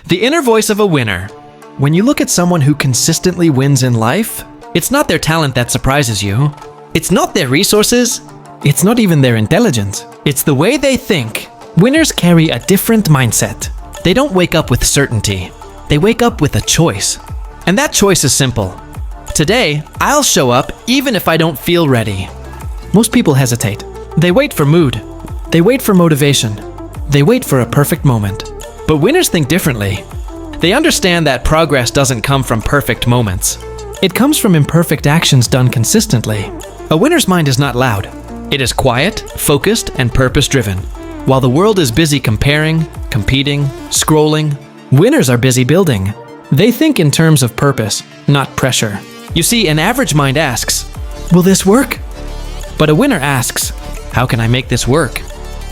The inner voice of a winner. When you look at someone who consistently wins in life, it's not their talent that surprises you. It's not their resources. It's not even their intelligence. It's the way they think. Winners carry a different mindset. They don't wake up with certainty. They wake up with a choice. And that choice is simple. Today, I'll show up even if I don't feel ready. Most people hesitate. They wait for mood. They wait for motivation. They wait for a perfect moment. But winners think differently. They understand that progress doesn't come from perfect moments. It comes from imperfect actions done consistently. A winner's mind is not loud. It is quiet, focused, and purpose-driven. While the world is busy comparing, competing, scrolling, winners are busy building. They think in terms of purpose, not pressure. You see, an average mind asks, "Will this work?" But a winner asks, "How can I make this work?"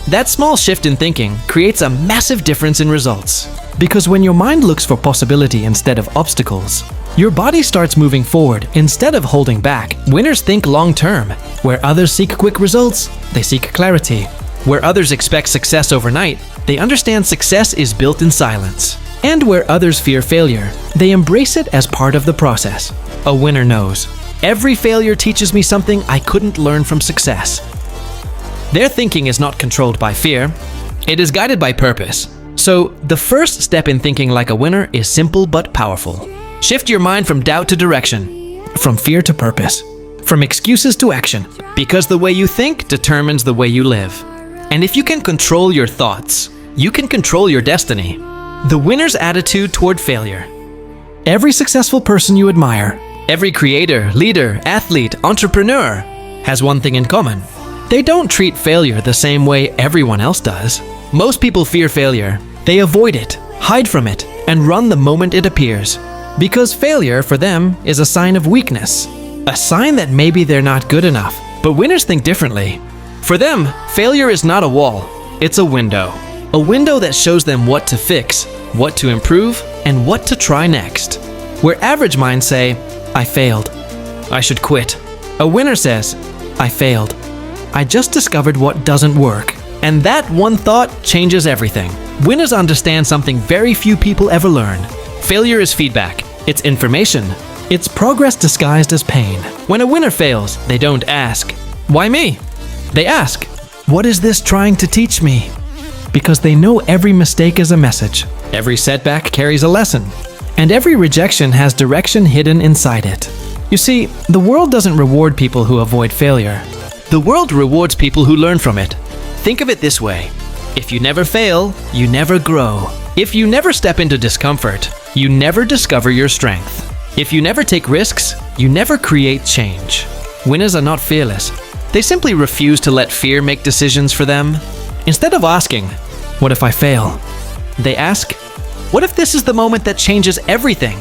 That small shift in thinking creates a massive difference in results. Because when your mind looks for possibility instead of obstacles, your body starts moving forward instead of holding back. Winners think long-term. Where others seek quick results, they seek clarity. Where others expect success overnight, they understand success is built in silence. And where others fear failure, they embrace it as part of the process. A winner knows, every failure teaches me something I couldn't learn from success. Their thinking is not controlled by fear. It is guided by purpose. So, the first step in thinking like a winner is simple but powerful. Shift your mind from doubt to direction, from fear to purpose, from excuses to action, because the way you think determines the way you live. And if you can control your thoughts, you can control your destiny. The winner's attitude toward failure. Every successful person you admire, every creator, leader, athlete, entrepreneur, has one thing in common. They don't treat failure the same way everyone else does. Most people fear failure. They avoid it, hide from it, and run the moment it appears. Because failure, for them, is a sign of weakness. A sign that maybe they're not good enough. But winners think differently. For them, failure is not a wall. It's a window. A window that shows them what to fix, what to improve, and what to try next. Where average minds say, "I failed. I should quit." A winner says, "I failed. I just discovered what doesn't work." And that one thought changes everything. Winners understand something very few people ever learn. Failure is feedback. It's information. It's progress disguised as pain. When a winner fails, they don't ask, "Why me?" They ask, "What is this trying to teach me?" Because they know every mistake is a message. Every setback carries a lesson. And every rejection has direction hidden inside it. You see, the world doesn't reward people who avoid failure. The world rewards people who learn from it. Think of it this way. If you never fail, you never grow. If you never step into discomfort, you never discover your strength. If you never take risks, you never create change. Winners are not fearless. They simply refuse to let fear make decisions for them. Instead of asking, "What if I fail?" they ask, "What if this is the moment that changes everything?"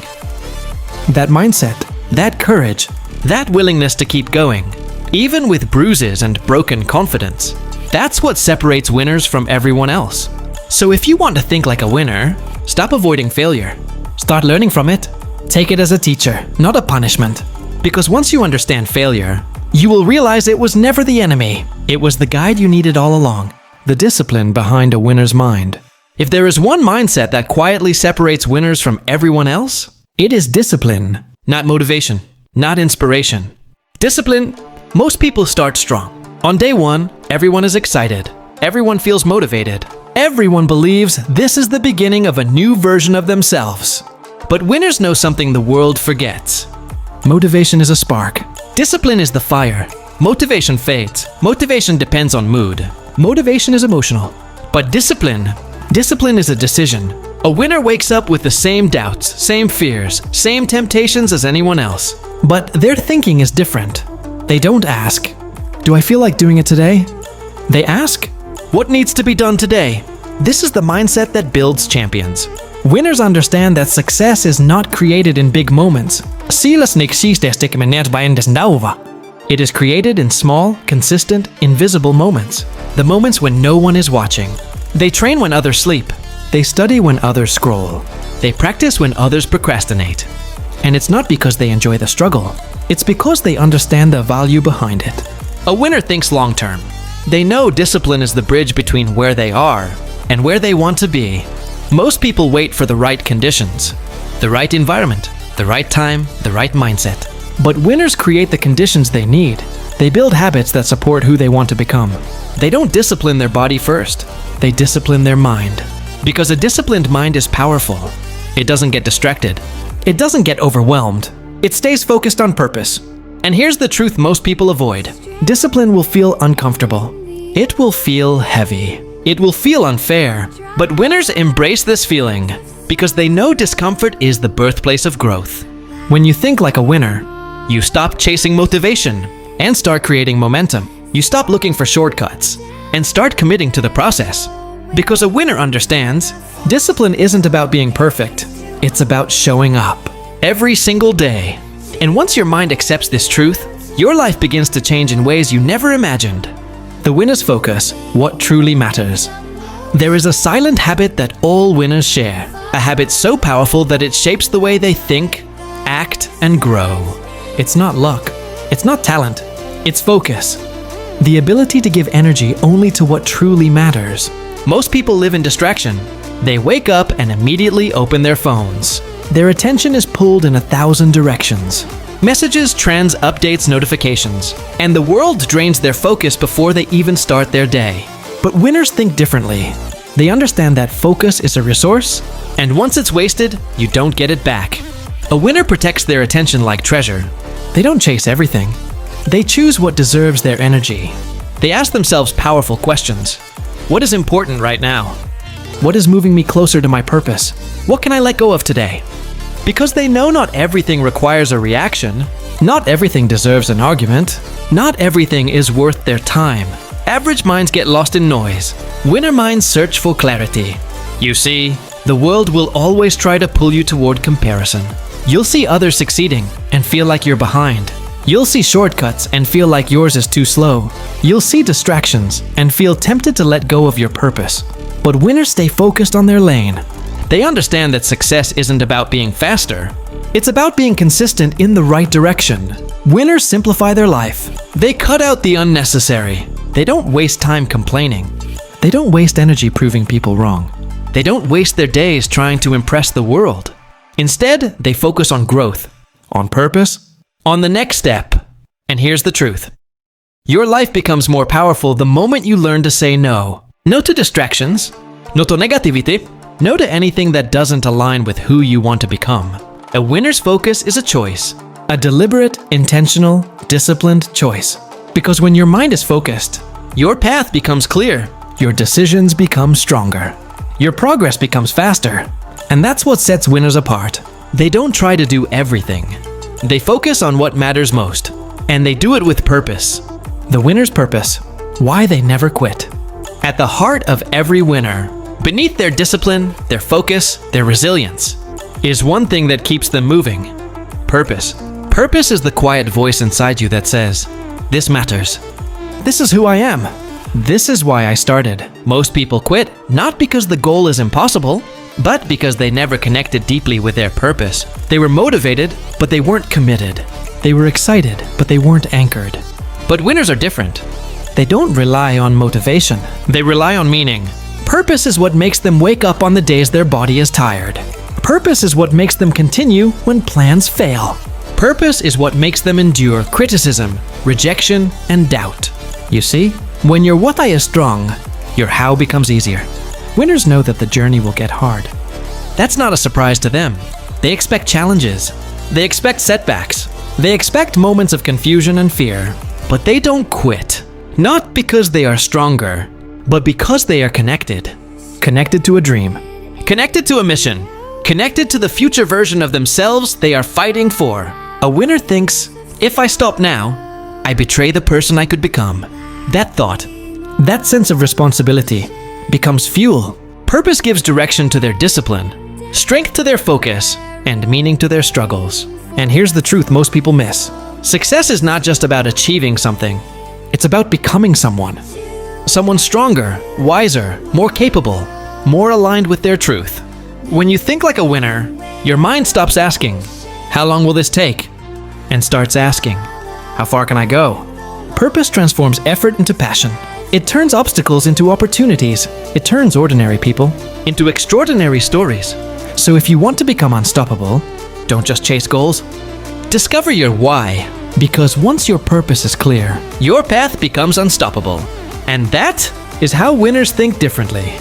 That mindset, that courage, that willingness to keep going, even with bruises and broken confidence, that's what separates winners from everyone else. So if you want to think like a winner, stop avoiding failure. Start learning from it. Take it as a teacher, not a punishment. Because once you understand failure, you will realize it was never the enemy. It was the guide you needed all along. The discipline behind a winner's mind. If there is one mindset that quietly separates winners from everyone else, it is discipline, not motivation, not inspiration. Discipline. Most people start strong. On day one, everyone is excited. Everyone feels motivated. Everyone believes this is the beginning of a new version of themselves. But winners know something the world forgets. Motivation is a spark. Discipline is the fire. Motivation fades. Motivation depends on mood. Motivation is emotional. But discipline is a decision. A winner wakes up with the same doubts, same fears, same temptations as anyone else. But their thinking is different. They don't ask, "Do I feel like doing it today?" They ask, "What needs to be done today?" This is the mindset that builds champions. Winners understand that success is not created in big moments. It is created in small, consistent, invisible moments. The moments when no one is watching. They train when others sleep. They study when others scroll. They practice when others procrastinate. And it's not because they enjoy the struggle. It's because they understand the value behind it. A winner thinks long-term. They know discipline is the bridge between where they are and where they want to be. Most people wait for the right conditions, the right environment, the right time, the right mindset. But winners create the conditions they need. They build habits that support who they want to become. They don't discipline their body first. They discipline their mind. Because a disciplined mind is powerful. It doesn't get distracted. It doesn't get overwhelmed. It stays focused on purpose. And here's the truth most people avoid. Discipline will feel uncomfortable. It will feel heavy. It will feel unfair. But winners embrace this feeling because they know discomfort is the birthplace of growth. When you think like a winner, you stop chasing motivation and start creating momentum. You stop looking for shortcuts and start committing to the process. Because a winner understands, discipline isn't about being perfect. It's about showing up every single day. And once your mind accepts this truth, your life begins to change in ways you never imagined. The winner's focus, what truly matters. There is a silent habit that all winners share. A habit so powerful that it shapes the way they think, act, and grow. It's not luck. It's not talent. It's focus. The ability to give energy only to what truly matters. Most people live in distraction. They wake up and immediately open their phones. Their attention is pulled in 1,000 directions. Messages, trends, updates, notifications. And the world drains their focus before they even start their day. But winners think differently. They understand that focus is a resource, and once it's wasted, you don't get it back. A winner protects their attention like treasure. They don't chase everything. They choose what deserves their energy. They ask themselves powerful questions. What is important right now? What is moving me closer to my purpose? What can I let go of today? Because they know not everything requires a reaction. Not everything deserves an argument. Not everything is worth their time. Average minds get lost in noise. Winner minds search for clarity. You see, the world will always try to pull you toward comparison. You'll see others succeeding and feel like you're behind. You'll see shortcuts and feel like yours is too slow. You'll see distractions and feel tempted to let go of your purpose. But winners stay focused on their lane. They understand that success isn't about being faster. It's about being consistent in the right direction. Winners simplify their life. They cut out the unnecessary. They don't waste time complaining. They don't waste energy proving people wrong. They don't waste their days trying to impress the world. Instead, they focus on growth, on purpose, on the next step. And here's the truth. Your life becomes more powerful the moment you learn to say no. No to distractions, no to negativity, no to anything that doesn't align with who you want to become. A winner's focus is a choice, a deliberate, intentional, disciplined choice. Because when your mind is focused, your path becomes clear, your decisions become stronger, your progress becomes faster. And that's what sets winners apart. They don't try to do everything. They focus on what matters most, and they do it with purpose. The winner's purpose, why they never quit. At the heart of every winner, beneath their discipline, their focus, their resilience, is one thing that keeps them moving. Purpose. Purpose is the quiet voice inside you that says, "This matters. This is who I am. This is why I started." Most people quit, not because the goal is impossible, but because they never connected deeply with their purpose. They were motivated, but they weren't committed. They were excited, but they weren't anchored. But winners are different. They don't rely on motivation. They rely on meaning. Purpose is what makes them wake up on the days their body is tired. Purpose is what makes them continue when plans fail. Purpose is what makes them endure criticism, rejection, and doubt. You see, when your what is strong, your how becomes easier. Winners know that the journey will get hard. That's not a surprise to them. They expect challenges. They expect setbacks. They expect moments of confusion and fear. But they don't quit. Not because they are stronger, but because they are connected. Connected to a dream. Connected to a mission. Connected to the future version of themselves they are fighting for. A winner thinks, if I stop now, I betray the person I could become. That thought, that sense of responsibility, becomes fuel. Purpose gives direction to their discipline, strength to their focus, and meaning to their struggles. And here's the truth most people miss. Success is not just about achieving something. It's about becoming someone. Someone stronger, wiser, more capable, more aligned with their truth. When you think like a winner, your mind stops asking, "How long will this take?" and starts asking, "How far can I go?" Purpose transforms effort into passion. It turns obstacles into opportunities. It turns ordinary people into extraordinary stories. So if you want to become unstoppable, don't just chase goals. Discover your why. Because once your purpose is clear, your path becomes unstoppable. And that is how winners think differently.